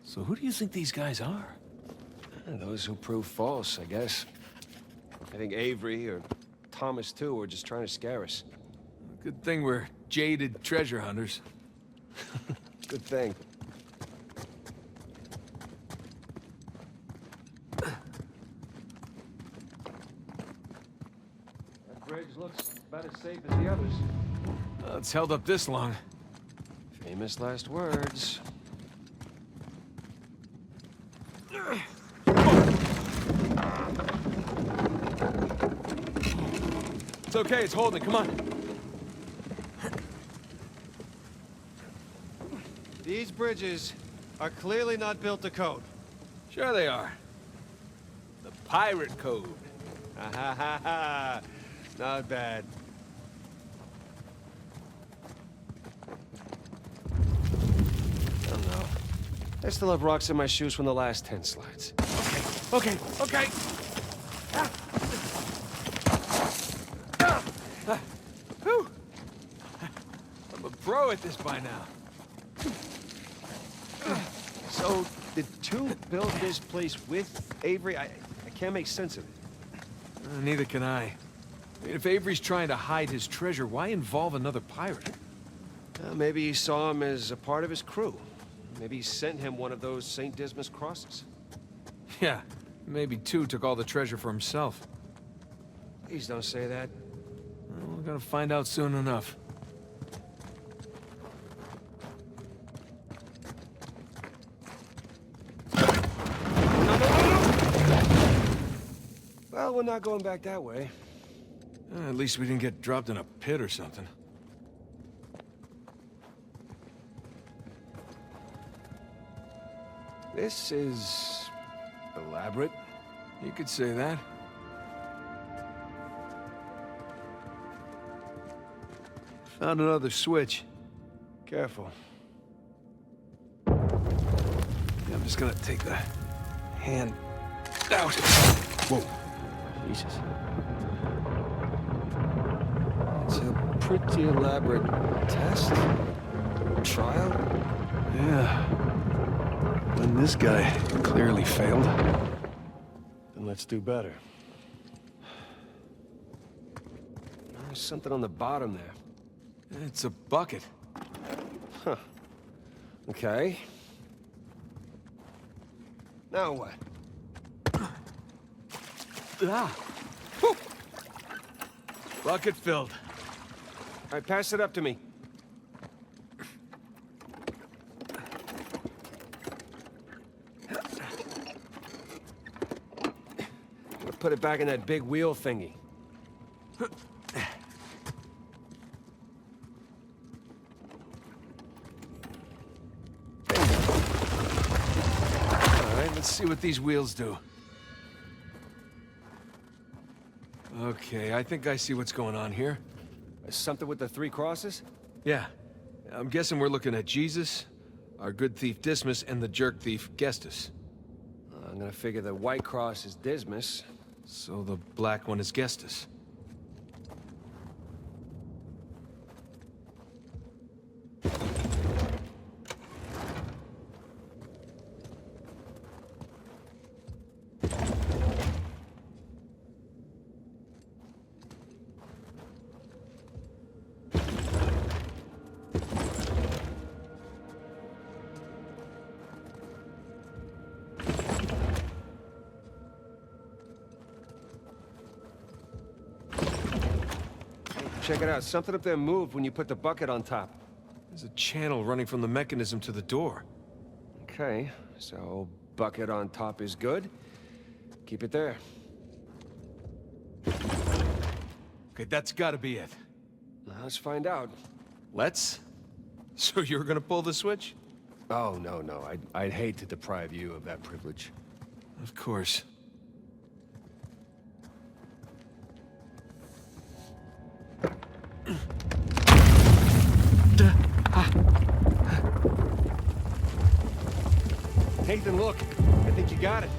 So who do you think these guys are? Those who prove false, I guess. I think Avery or Thomas, too, were just trying to scare us. Good thing we're jaded treasure hunters. Good thing. That bridge looks about as safe as the others. It's held up this long. Famous last words. It's okay, it's holding. Come on. These bridges are clearly not built to code. Sure they are. The pirate code. Ha ha ha ha. Not bad. I don't know. I still have rocks in my shoes from the last 10 slides. Okay. Whew. I'm a pro at this by now. So, did two build this place with Avery? I can't make sense of it. Neither can I. If Avery's trying to hide his treasure, why involve another pirate? Maybe he saw him as a part of his crew. Maybe he sent him one of those St. Dismas crosses. Yeah, maybe two took all the treasure for himself. Please don't say that. Well, we're gonna find out soon enough. Well, we're not going back that way. At least we didn't get dropped in a pit or something. This is elaborate. You could say that. Found another switch. Careful. Yeah, I'm just gonna take the hand out. Whoa. Jesus. It's a pretty elaborate test. Trial. Yeah. And this guy clearly failed. Then let's do better. There's something on the bottom there. It's a bucket. Huh. Okay. Now what? Ah! Whew. Bucket filled. All right, pass it up to me. Put it back in that big wheel thingy. All right, let's see what these wheels do. Okay, I think I see what's going on here. Something with the three crosses? Yeah. I'm guessing we're looking at Jesus, our good thief Dismas, and the jerk thief Gestus. I'm gonna figure the white cross is Dismas. So the black one is Gestus. Check it out. Something up there moved when you put the bucket on top. There's a channel running from the mechanism to the door. Okay, so bucket on top is good. Keep it there. Okay, that's gotta be it. Let's find out. Let's? So you're gonna pull the switch? Oh, no. I'd hate to deprive you of that privilege. Of course. Nathan, look. I think you got it.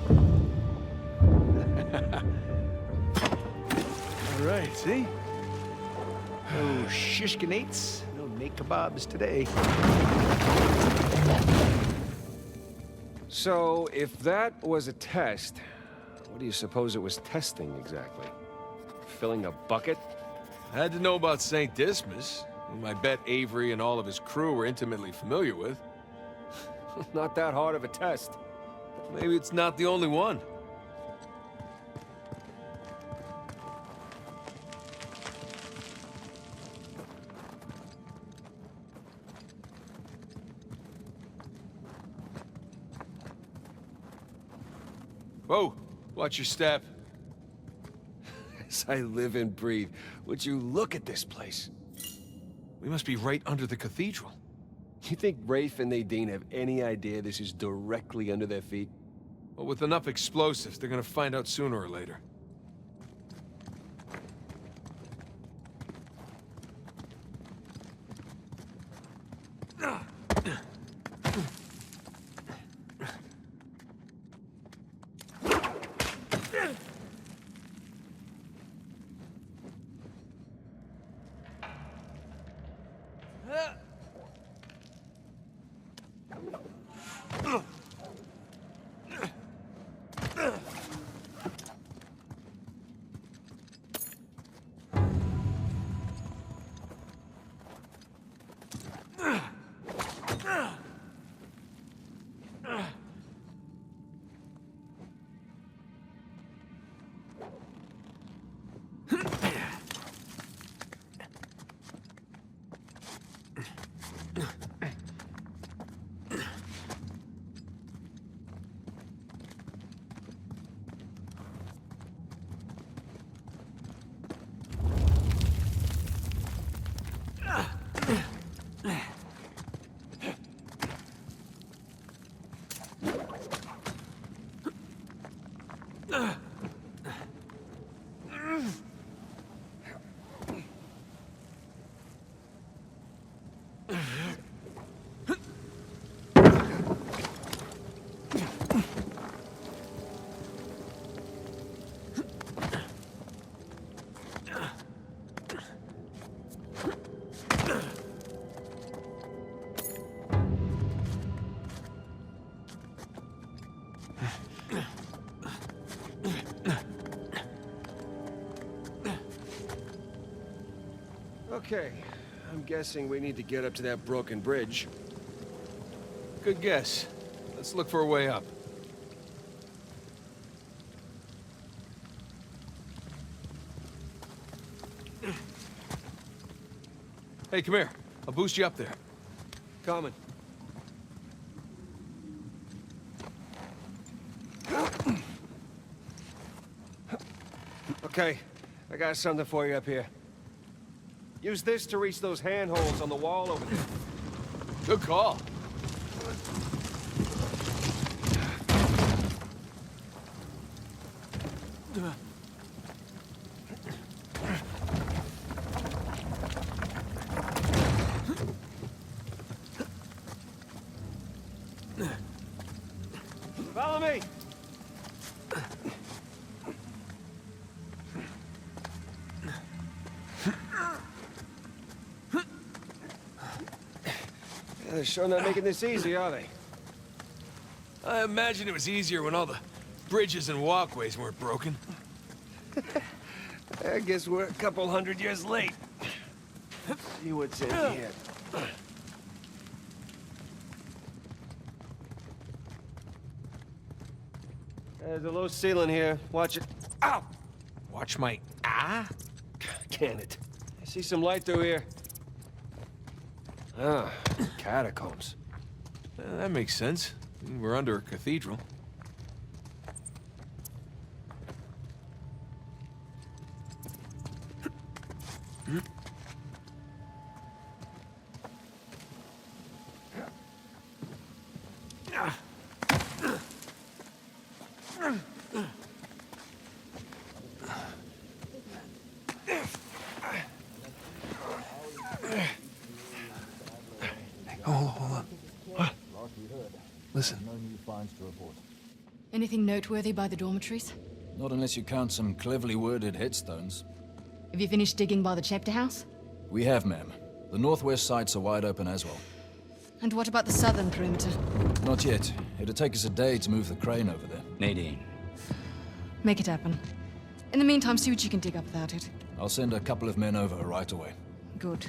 All right, see? No shishkinates, no naked kebabs today. So, if that was a test, what do you suppose it was testing exactly? Filling a bucket? I had to know about St. Dismas, whom I bet Avery and all of his crew were intimately familiar with. Not that hard of a test. Maybe it's not the only one. Whoa, watch your step. As I live and breathe, would you look at this place? We must be right under the cathedral. You think Rafe and Nadine have any idea this is directly under their feet? Well, with enough explosives, they're gonna find out sooner or later. Okay, I'm guessing we need to get up to that broken bridge. Good guess. Let's look for a way up. Hey, come here. I'll boost you up there. Coming. Okay, I got something for you up here. Use this to reach those handholds on the wall over there. Good call. Follow me! They're sure not making this easy, are they? I imagine it was easier when all the bridges and walkways weren't broken. I guess we're a couple hundred years late. See what's in here. There's a low ceiling here. Watch it. Ow! Watch my... Can it? I see some light through here. Ah, catacombs. That makes sense. We're under a cathedral. Hold on. What? Listen. No new finds to report. Anything noteworthy by the dormitories? Not unless you count some cleverly worded headstones. Have you finished digging by the chapter house? We have, ma'am. The northwest sites are wide open as well. And what about the southern perimeter? Not yet. It'll take us a day to move the crane over there. Nadine. Make it happen. In the meantime, see what you can dig up without it. I'll send a couple of men over right away. Good.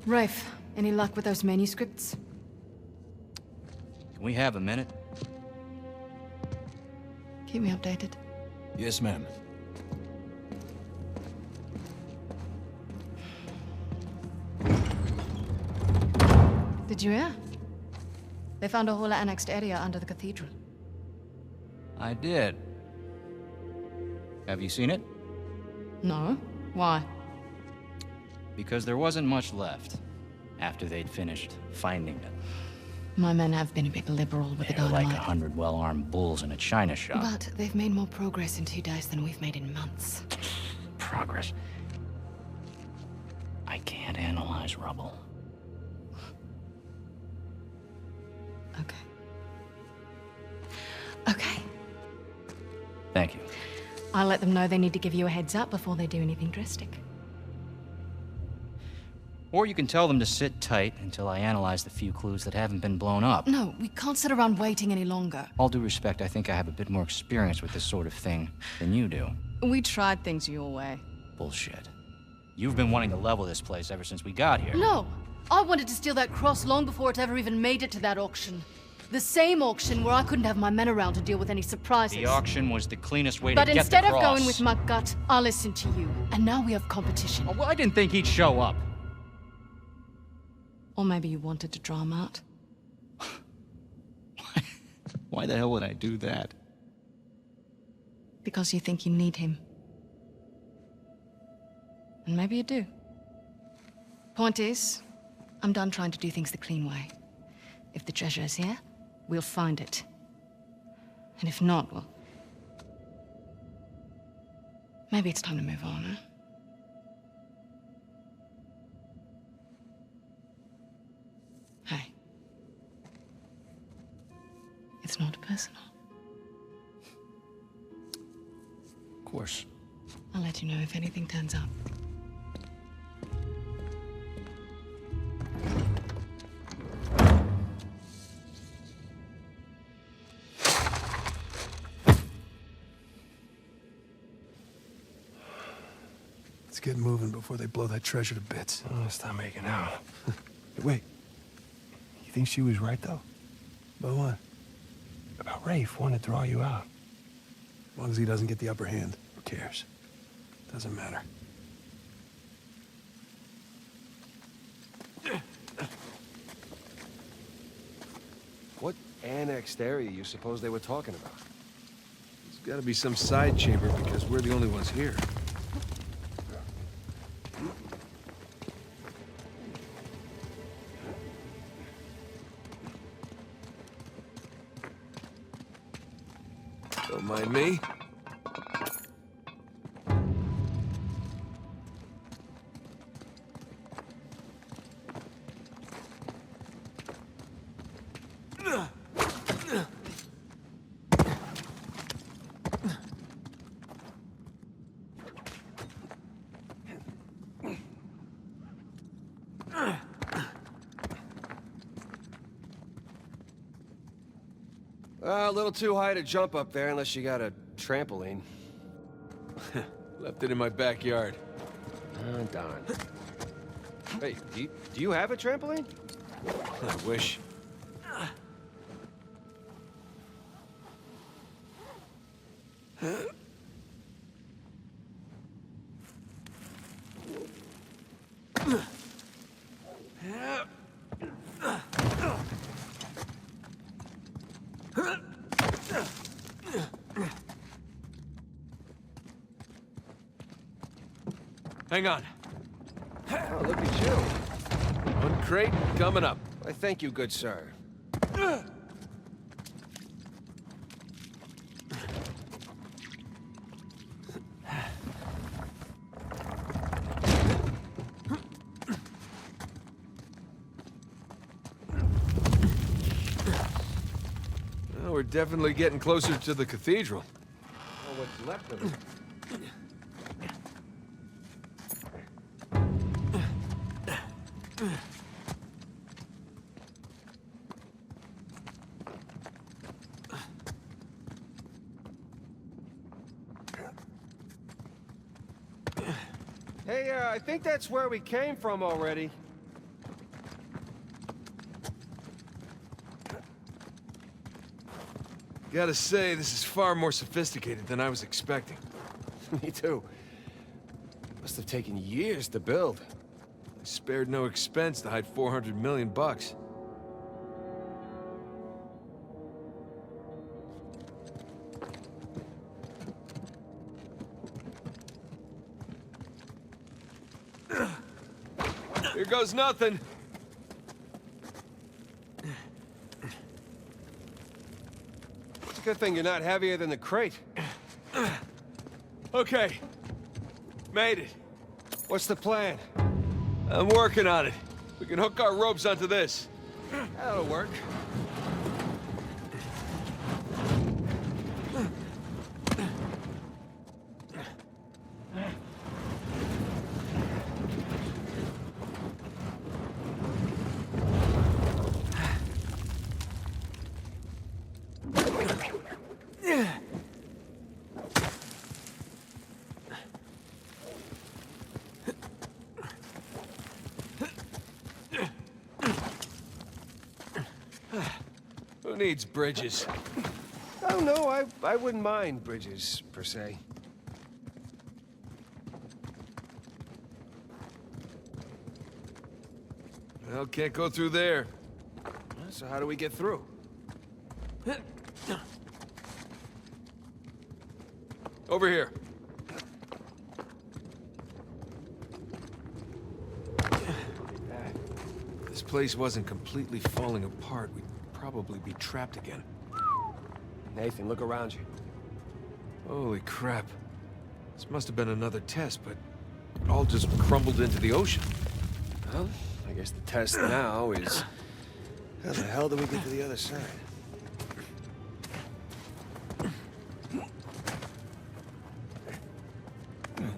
Rafe, any luck with those manuscripts? Can we have a minute? Keep me updated. Yes, ma'am. Did you hear? They found a whole annexed area under the cathedral. I did. Have you seen it? No? Why? Because there wasn't much left after they'd finished finding it. My men have been a bit liberal with the They're like dynamite. 100 well-armed bulls in a china shop. But they've made more progress in 2 days than we've made in months. Progress. I can't analyze rubble. Okay. Okay. Thank you. I'll let them know they need to give you a heads up before they do anything drastic. Or you can tell them to sit tight until I analyze the few clues that haven't been blown up. No, we can't sit around waiting any longer. All due respect, I think I have a bit more experience with this sort of thing than you do. We tried things your way. Bullshit. You've been wanting to level this place ever since we got here. No! I wanted to steal that cross long before it ever even made it to that auction. The same auction where I couldn't have my men around to deal with any surprises. The auction was the cleanest way But to get the instead cross. of going with my gut, I listened to you. And now we have competition. Oh, well, I didn't think he'd show up. Or maybe you wanted to draw him out. Why the hell would I do that? Because you think you need him. And maybe you do. Point is, I'm done trying to do things the clean way. If the treasure is here, we'll find it. And if not, well... maybe it's time to move on, huh? Hey. It's not personal. Of course. I'll let you know if anything turns up. Let's get moving before they blow that treasure to bits. Oh, stop making out. Hey, wait. You think she was right, though? About what? About Rafe wanting to draw you out. As long as he doesn't get the upper hand, who cares? Doesn't matter. What annexed area you suppose they were talking about? There's gotta be some side chamber because we're the only ones here. Don't mind me. A little too high to jump up there unless you got a trampoline. Left it in my backyard. Oh, darn. Hey, do you have a trampoline? I wish. Hang on. Oh, look at you. One crate coming up. I thank you, good sir. Well, we're definitely getting closer to the cathedral. Oh, what's left of it? Hey, I think that's where we came from already. Gotta say, this is far more sophisticated than I was expecting. Me too. Must have taken years to build. They spared no expense to hide 400 million bucks. Here goes nothing. It's a good thing you're not heavier than the crate. Okay. Made it. What's the plan? I'm working on it. We can hook our ropes onto this. That'll work. Who needs bridges? Oh, no, I wouldn't mind bridges, per se. Well, can't go through there. So how do we get through? Over here. If this place wasn't completely falling apart, we'd probably be trapped again. Nathan, look around you. Holy crap. This must have been another test, but it all just crumbled into the ocean. Well, I guess the test now is... How the hell do we get to the other side?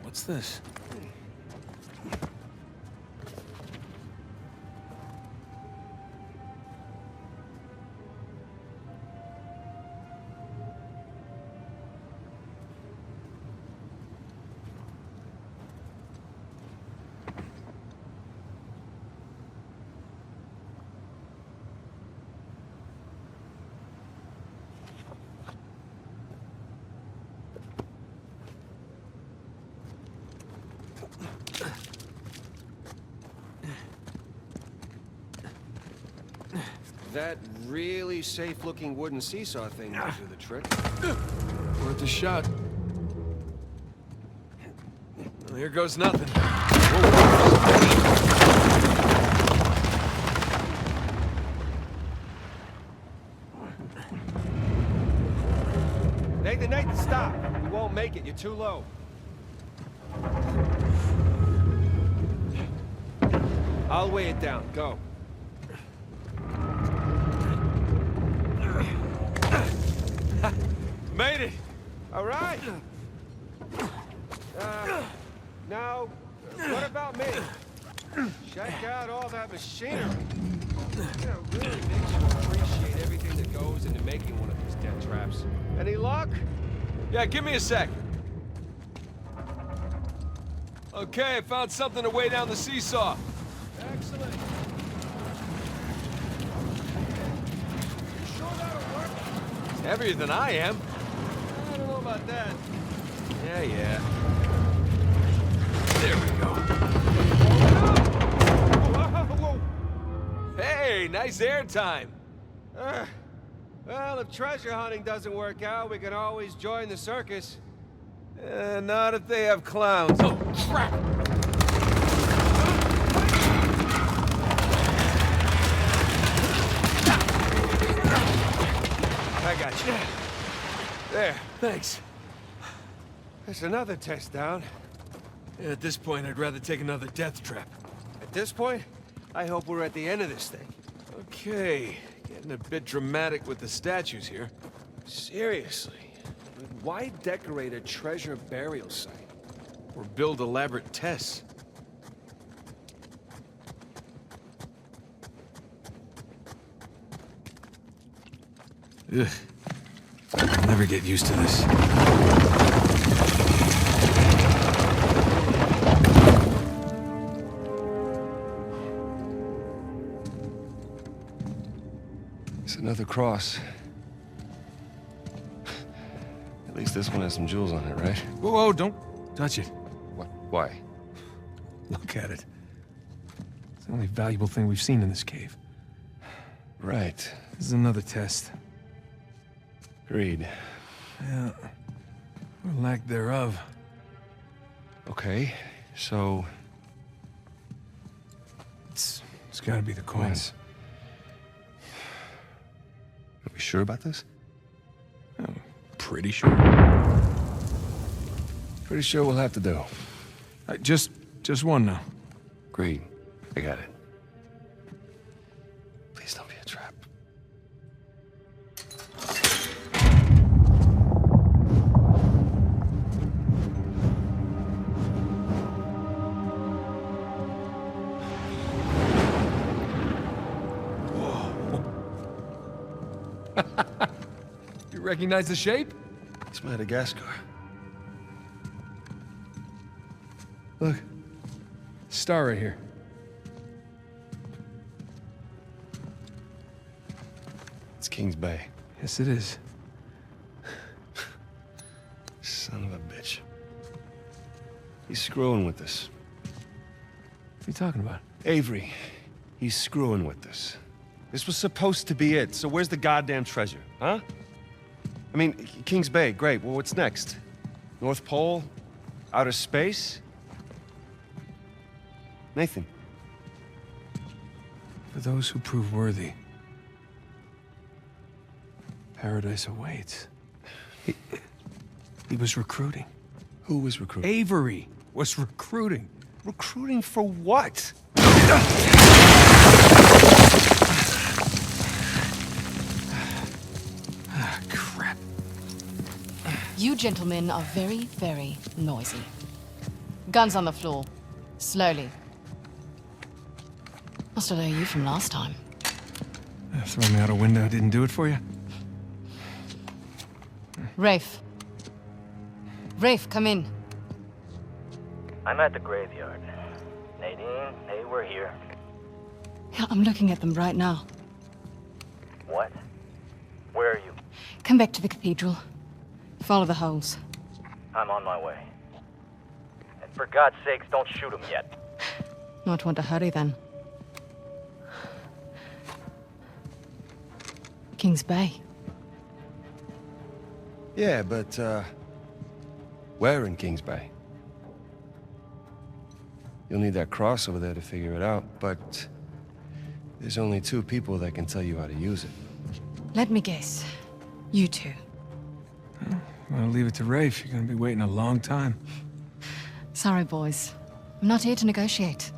What's this? That really safe-looking wooden seesaw thing might do the trick. Worth a shot. Well, here goes nothing. Nathan, stop! We won't make it. You're too low. I'll weigh it down. Go. Made it! All right. Now, what about me? Check out all that machinery. You know, really makes you appreciate everything that goes into making one of these death traps. Any luck? Yeah, give me a sec. Okay, I found something to weigh down the seesaw. Excellent. You sure that'll work? It's heavier than I am. I don't know about that. Yeah. There we go. Whoa. Hey, nice air time. Well, if treasure hunting doesn't work out, we can always join the circus. Not if they have clowns. Oh, crap! I got you. There. Thanks. There's another test down. At this point, I'd rather take another death trap. At this point, I hope we're at the end of this thing. Okay, getting a bit dramatic with the statues here. Seriously. Why decorate a treasure burial site? Or build elaborate tests. Ugh. I'll never get used to this. Another cross. At least this one has some jewels on it, right? Whoa, whoa, don't touch it. What? Why? Look at it. It's the only valuable thing we've seen in this cave. Right. This is another test. Agreed. Yeah. Or lack thereof. Okay, so... It's gotta be the coins. Are we sure about this? I'm pretty sure. Pretty sure we'll have to do. Just one now. Agreed. I got it. Please don't be a trap. You recognize the shape? It's Madagascar. Look. Star right here. It's Kings Bay. Yes, it is. Son of a bitch. He's screwing with us. What are you talking about? Avery, he's screwing with us. This was supposed to be it, so where's the goddamn treasure, huh? I mean, Kings Bay, great. Well, what's next? North Pole? Outer space? Nathan. For those who prove worthy, paradise awaits. He was recruiting. Who was recruiting? Avery was recruiting. Recruiting for what? Ah, crap. You gentlemen are very, very noisy. Guns on the floor. Slowly. Must have known you from last time. Throwing me out a window didn't do it for you? Rafe. Rafe, come in. I'm at the graveyard. Nadine, hey, we're here. Yeah, I'm looking at them right now. What? Where are you? Come back to the cathedral. Follow the holes. I'm on my way. And for God's sakes, don't shoot him yet. Not want to hurry then. Kings Bay. Yeah, but, where in Kings Bay? You'll need that cross over there to figure it out, but there's only 2 people that can tell you how to use it. Let me guess. You two. I'll leave it to Rafe. You're gonna be waiting a long time. Sorry, boys. I'm not here to negotiate.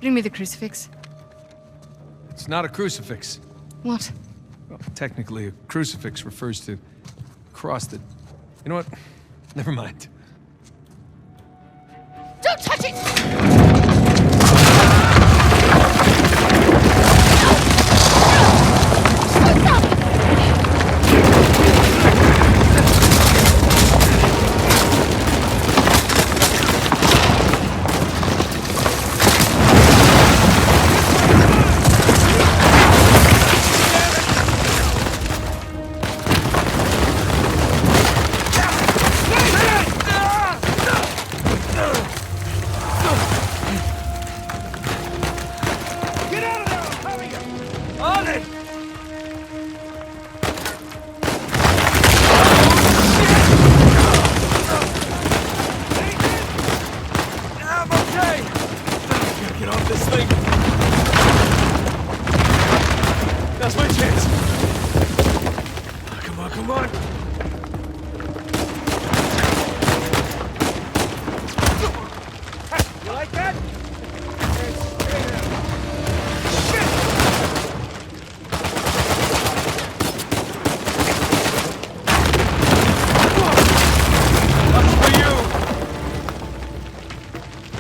Bring me the crucifix. It's not a crucifix. What? Well, technically, a crucifix refers to a cross that... You know what? Never mind. Don't touch it!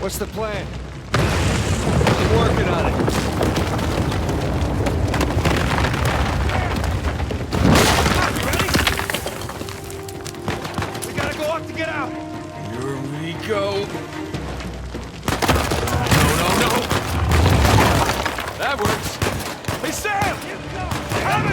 What's the plan? I'm working on it. We gotta go up to get out. Here we go. No. That works. Hey, Sam! Coming!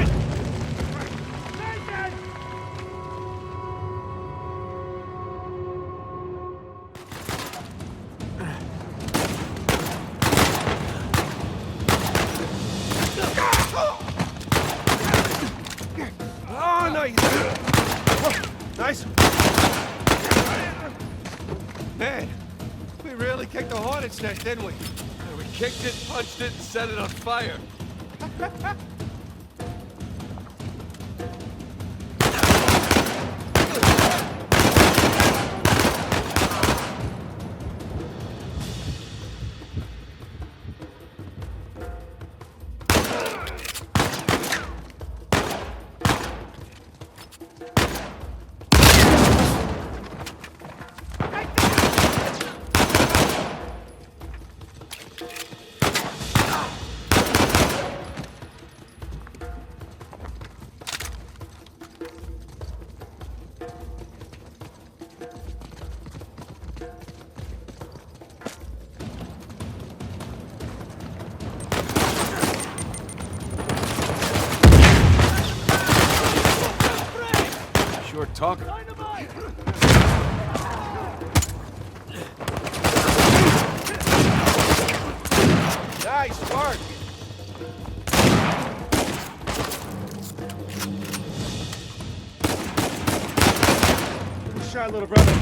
really kicked the hornet's nest, didn't we? Yeah, we kicked it, punched it, and set it on fire. Short talker. Nice work. Good shot, little brother.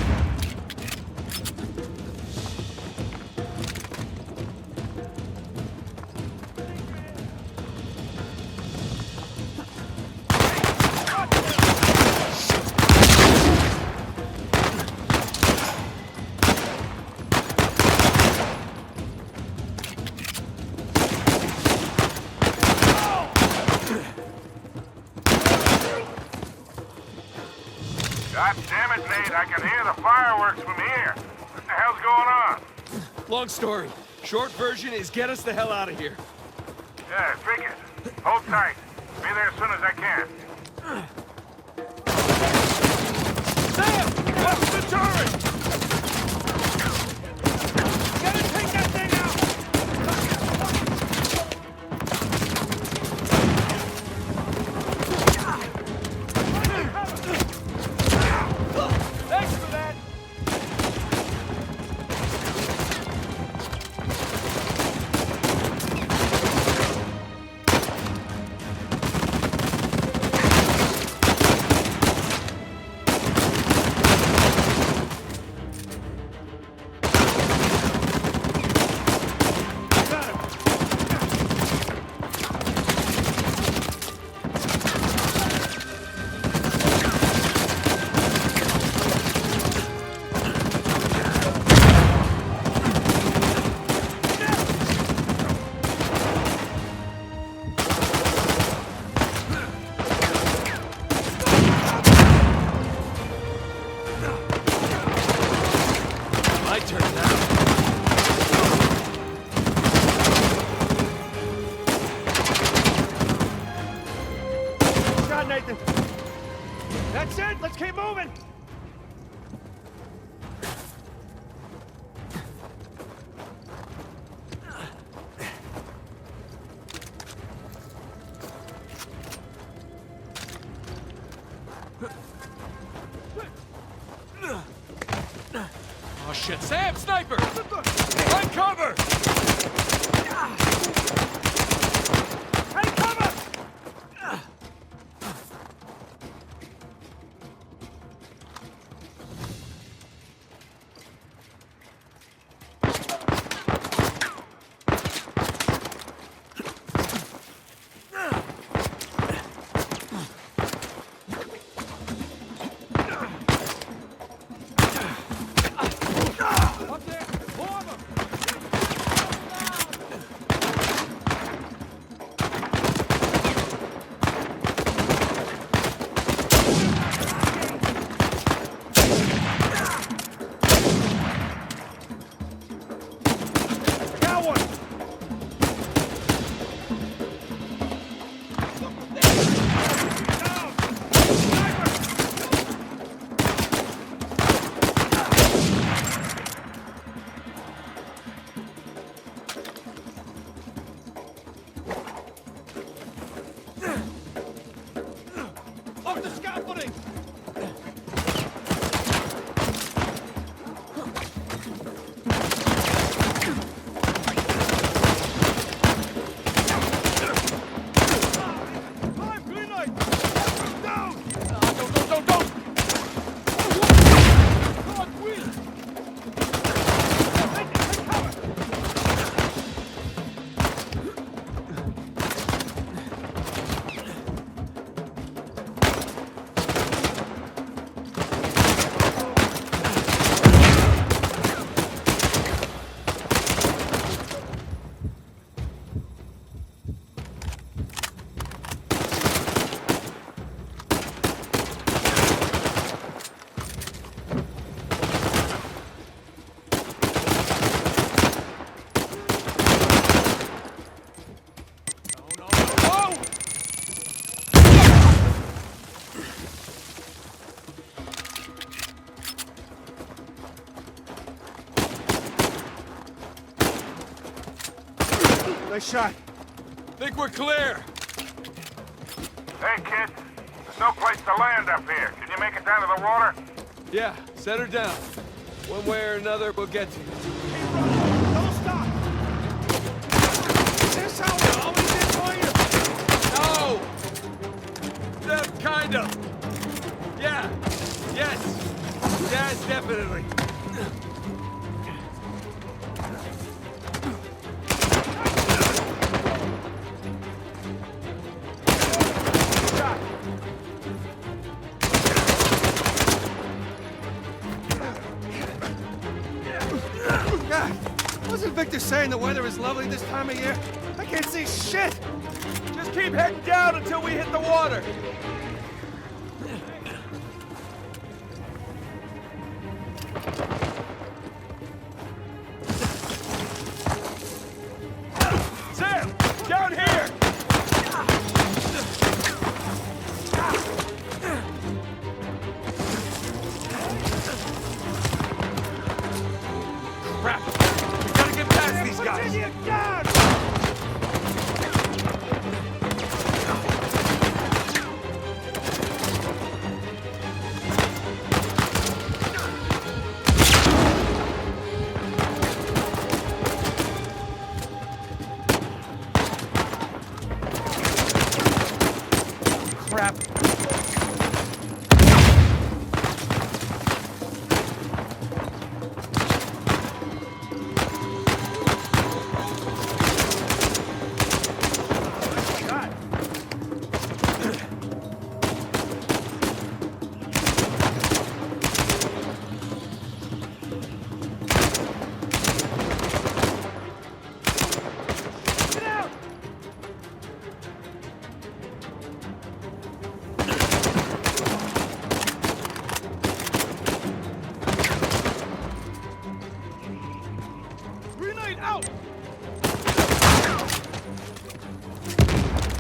God damn it, Nate, I can hear the fireworks from here. What the hell's going on? Long story. Short version is get us the hell out of here. Yeah, figured. Hold tight. Be there as soon as I can. Sam! Watch the turret! Gotta take that thing Thanks for that! My turn now. Shot, Nathan. That's it. Let's keep moving. Oh shit, Sam, sniper! Find cover! Take cover! Up there! More of them! Got one! Down! Sniper! Off the scaffolding! Nice shot. Think we're clear. Hey, kid. There's no place to land up here. Can you make it down to the water? Yeah, set her down. One way or another, we'll get to you. Don't stop! Is this how we always did for you? No! Kind of. Yeah. Yes. Yes, definitely. God, wasn't Victor saying the weather is lovely this time of year? I can't see shit! Just keep heading down until we hit the water. Sam! Down here! Crap! We gotta get past these guys! Crap!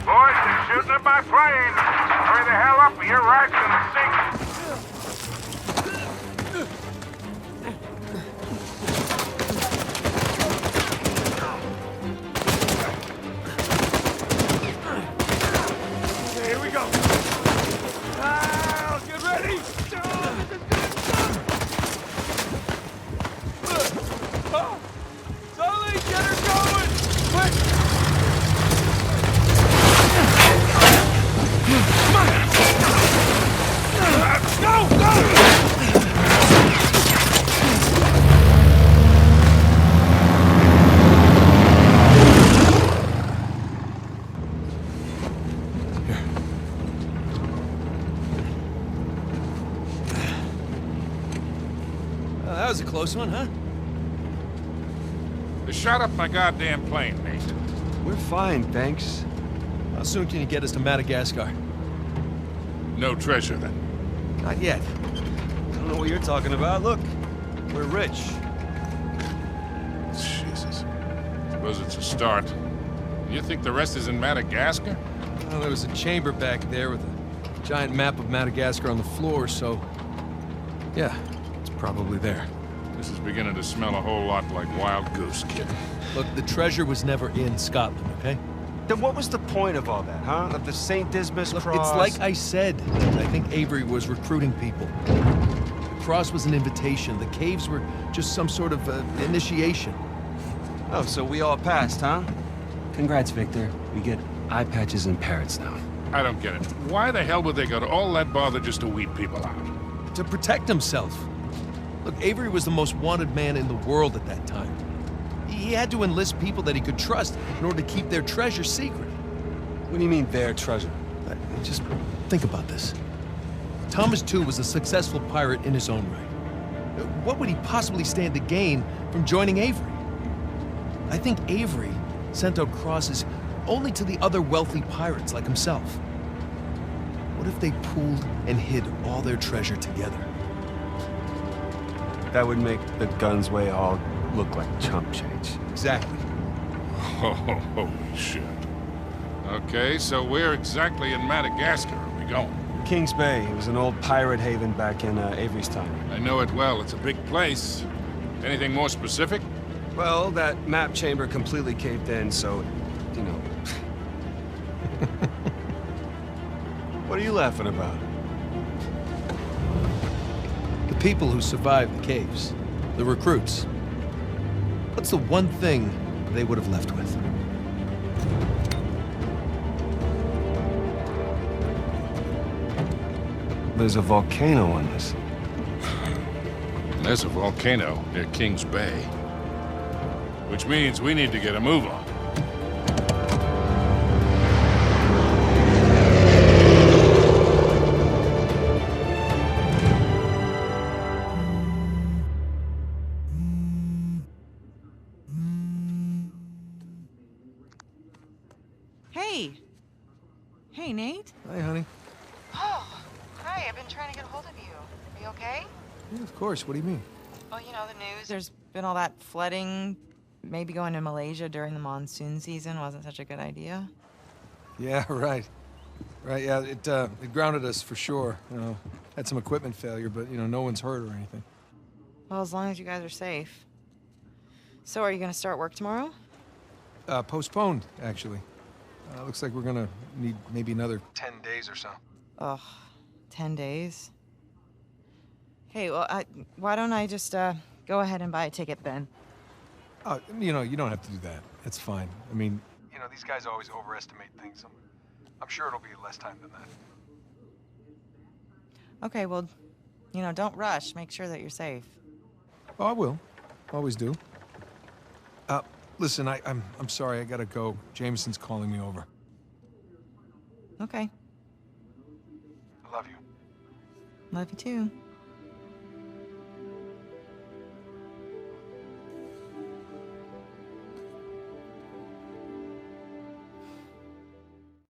Boys, they're shooting at my plane. Hurry the hell up or your ride's gonna sink. Here we go. Ah, get ready. Oh, Sully, get her going. Quick. Come on. Go, go. That was a close one, huh? They shot up my goddamn plane, Nate. We're fine, thanks. How soon can you get us to Madagascar? No treasure, then. Not yet. I don't know what you're talking about. Look, we're rich. Jesus. Suppose it's a start. You think the rest is in Madagascar? Well, there was a chamber back there with a giant map of Madagascar on the floor, so... yeah, it's probably there. This is beginning to smell a whole lot like Wild Goose, kid. Look, the treasure was never in Scotland, okay? Then what was the point of all that, huh? Of the St. Dismas Look, cross? it's like I said. I think Avery was recruiting people. The cross was an invitation. The caves were just some sort of initiation. Oh, so we all passed, huh? Congrats, Victor. We get eye patches and parrots now. I don't get it. Why the hell would they go to all that bother just to weed people out? To protect himself. Look, Avery was the most wanted man in the world at that time. He had to enlist people that he could trust in order to keep their treasure secret. What do you mean, their treasure? Just think about this. Thomas, too, was a successful pirate in his own right. What would he possibly stand to gain from joining Avery? I think Avery sent out crosses only to the other wealthy pirates like himself. What if they pooled and hid all their treasure together? That would make the Gunsway all look like chump change. Exactly. Oh, holy shit. Okay, so where exactly in Madagascar are we going? Kings Bay. It was an old pirate haven back in Avery's time. I know it well. It's a big place. Anything more specific? Well, that map chamber completely caved in, so you know. What are you laughing about? The people who survived the caves, the recruits. What's the one thing they would have left with? There's a volcano on this. There's a volcano near Kings Bay. Which means we need to get a move on. Hey. Hey, Nate. Hi, honey. Oh, hi. I've been trying to get a hold of you. Are you okay? Yeah, of course. What do you mean? Well, you know, the news. There's been all that flooding. Maybe going to Malaysia during the monsoon season wasn't such a good idea. Yeah, right. Right, yeah, it grounded us for sure. You know, had some equipment failure, but, you know, no one's hurt or anything. Well, as long as you guys are safe. So, are you going to start work tomorrow? Postponed, actually. Looks like we're gonna need maybe another 10 days or so. Ugh, 10 days. Hey, well, why don't I just go ahead and buy a ticket then? You know, you don't have to do that. That's fine. I mean, you know, these guys always overestimate things. I'm sure it'll be less time than that. Okay, well, you know, don't rush. Make sure that you're safe. Oh, I will. Always do. Listen, I'm sorry. I gotta go. Jameson's calling me over. Okay. I love you. Love you too.